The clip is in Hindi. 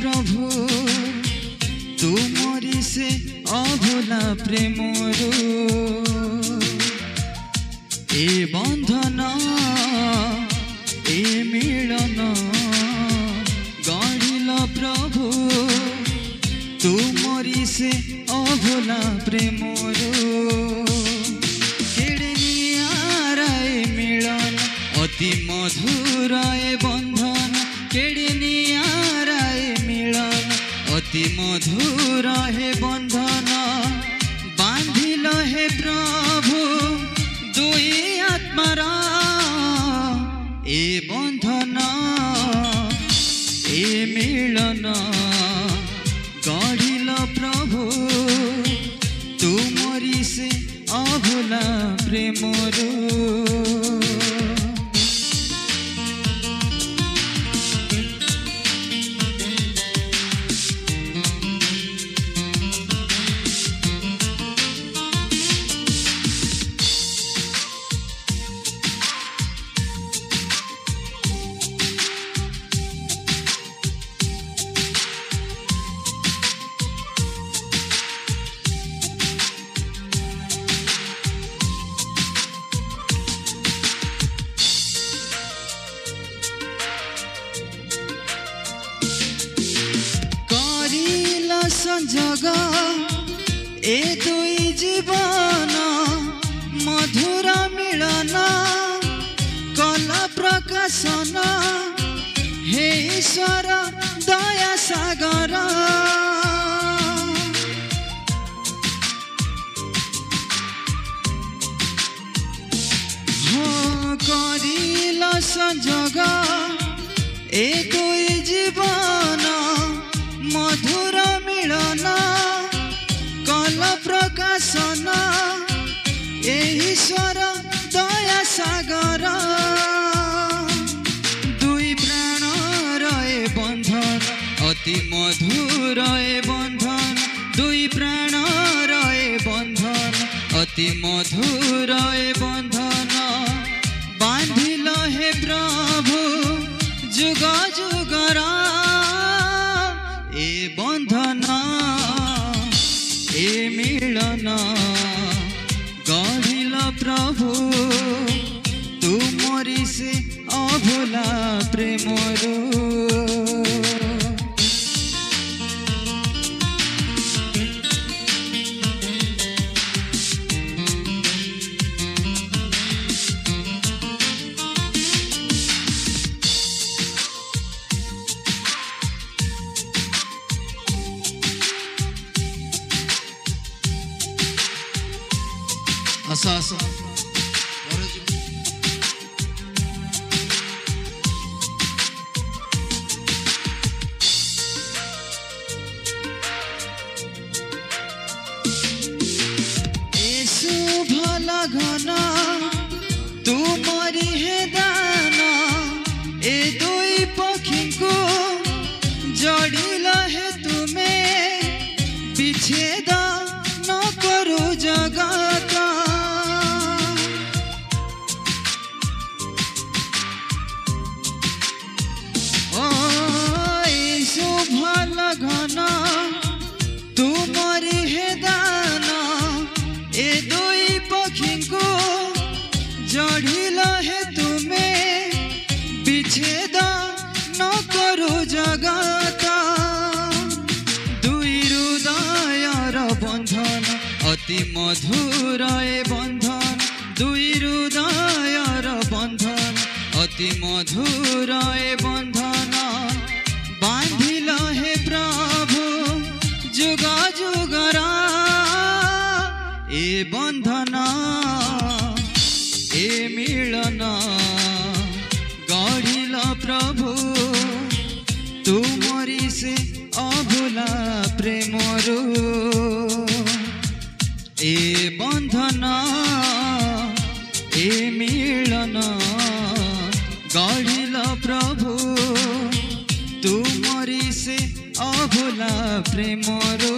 प्रभु तुमरी से अभुला प्रेमरू ए बंधन ए मिलन गढ़िल प्रभु तुमरी से अभुला प्रेमरू केड़े नियारा ए मिलन अति मधुर ए बंधन केड़े नियारा ए मिलन अति मधुर हे बंधन बांधिल हे प्रभु दुई आत्मार ए बंधन ए मिलन गढ़िल प्रभु तुमरी से अभुला प्रेमरू संजोग ए दुई जीवन मधुर मिलन कला प्रकाशन हे ईश्वर दया सागर करिल संजोग ए दुई जीवन मधुर मिलन कल प्रकाशन ए ईश्वर दया सागर दुई प्राण रहे बंधन अति मधुर ए बंधन दुई प्राण रहे बंधन अति मधुर ए बंधन बांधिल हे प्रभु जुग जुगरा ए बंधन ए मिलन गढ़िल प्रभु तुमरी से अभुला प्रेमरू आसा भला घन तुमरी हे दान ए दुई पक्षी को जड़िल हे तुमे विच्छेद न करू जगत भला घन तुमरी हे दान ए दुई पक्षी को जड़िल हे तुमे विच्छेद न करू जगत दुई हृदयर बंधन अति मधुर ए बंधन दुई हृदयर बंधन अति मधुर ए बंधन बांधिल हे प्रभु जुग जुगरा ए बंधन ए मिलन गढ़िल प्रभु तुमरी से अभुला प्रेमरू ए बंधन ए मिलन गढ़िल प्रभु तुमरी से अभुला प्रेमरू।